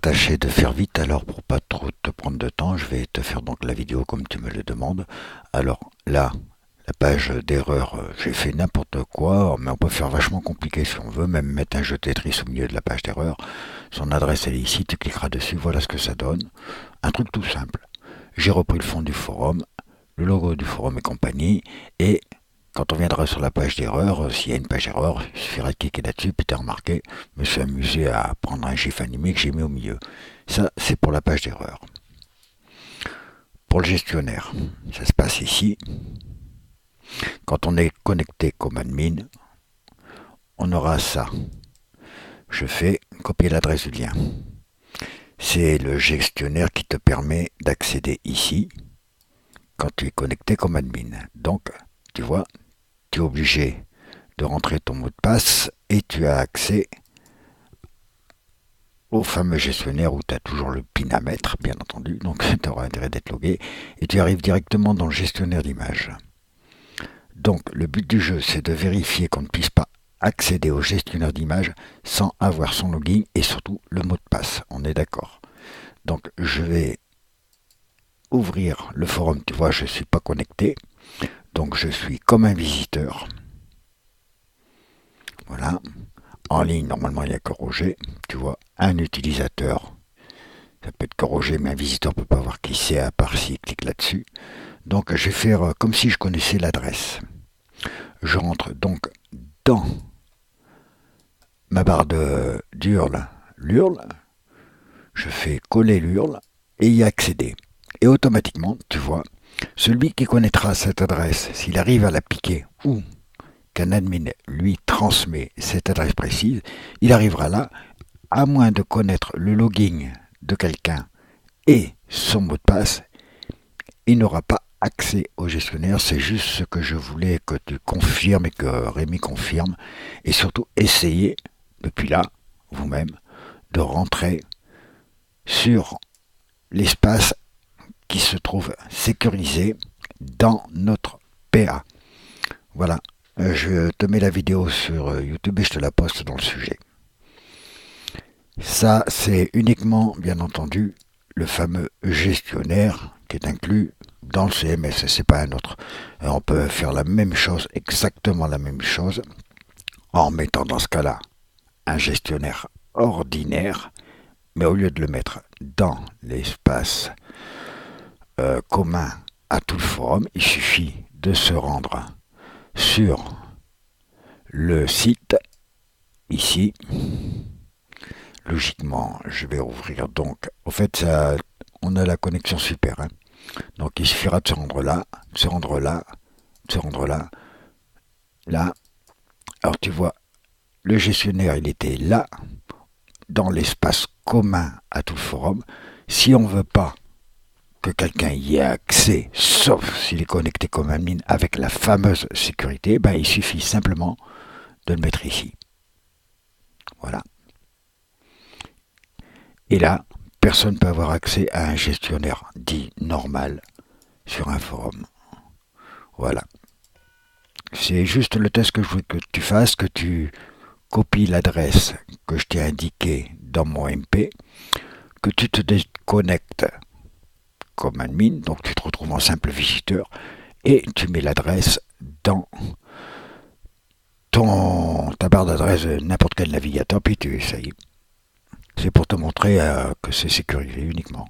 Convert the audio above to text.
tâcher de faire vite, alors pour pas trop te prendre de temps, je vais te faire donc la vidéo comme tu me le demandes. Alors là, la page d'erreur, j'ai fait n'importe quoi, mais on peut faire vachement compliqué si on veut, même mettre un jeu Tetris au milieu de la page d'erreur. Son adresse elle est ici, tu cliqueras dessus, voilà ce que ça donne. Un truc tout simple. J'ai repris le fond du forum, le logo du forum et compagnie, et quand on viendra sur la page d'erreur, s'il y a une page d'erreur, il suffira de cliquer là-dessus, puis t'as remarqué, je me suis amusé à prendre un gif animé que j'ai mis au milieu. Ça, c'est pour la page d'erreur. Pour le gestionnaire, ça se passe ici. Quand on est connecté comme admin, on aura ça. Je fais copier l'adresse du lien. C'est le gestionnaire qui te permet d'accéder ici quand tu es connecté comme admin. Donc, tu vois, tu es obligé de rentrer ton mot de passe et tu as accès au fameux gestionnaire où tu as toujours le PIN à mettre, bien entendu, donc tu auras intérêt d'être logué, et tu arrives directement dans le gestionnaire d'image. Donc le but du jeu, c'est de vérifier qu'on ne puisse pas accéder au gestionnaire d'image sans avoir son login et surtout le mot de passe, on est d'accord. Donc je vais ouvrir le forum, tu vois, je ne suis pas connecté, donc je suis comme un visiteur. Voilà. En ligne, normalement, il n'y a que Roger. Tu vois, un utilisateur. Ça peut être que Roger, mais un visiteur ne peut pas voir qui c'est à part s'il clique là-dessus. Donc, je vais faire comme si je connaissais l'adresse. Je rentre donc dans ma barre d'URL, l'URL. Je fais coller l'URL et y accéder. Et automatiquement, tu vois, celui qui connaîtra cette adresse, s'il arrive à la piquer ou qu'un admin lui transmet cette adresse précise, il arrivera là, à moins de connaître le login de quelqu'un et son mot de passe, il n'aura pas accès au gestionnaire. C'est juste ce que je voulais que tu confirmes et que Rémi confirme. Et surtout, essayez, depuis là, vous-même, de rentrer sur l'espace qui se trouve sécurisé dans notre PA. Voilà. Je te mets la vidéo sur YouTube et je te la poste dans le sujet. Ça, c'est uniquement, bien entendu, le fameux gestionnaire qui est inclus dans le CMS. C'est pas un autre. On peut faire la même chose, exactement la même chose, en mettant dans ce cas-là un gestionnaire ordinaire, mais au lieu de le mettre dans l'espace commun à tout le forum, il suffit de se rendre sur le site ici. Logiquement, je vais ouvrir donc. Au fait, ça, on a la connexion super. Hein. Donc, il suffira de se rendre là, de se rendre là, de se rendre là, là. Alors, tu vois, le gestionnaire, il était là, dans l'espace commun à tout le forum. Si on ne veut pas que quelqu'un y ait accès, sauf s'il est connecté comme admin avec la fameuse sécurité, ben, il suffit simplement de le mettre ici. Voilà. Et là, personne ne peut avoir accès à un gestionnaire dit normal sur un forum. Voilà. C'est juste le test que je veux que tu fasses, que tu copies l'adresse que je t'ai indiquée dans mon MP, que tu te déconnectes comme admin, donc tu te retrouves en simple visiteur, et tu mets l'adresse dans ta barre d'adresse de n'importe quel navigateur, puis tu essayes. C'est pour te montrer que c'est sécurisé uniquement.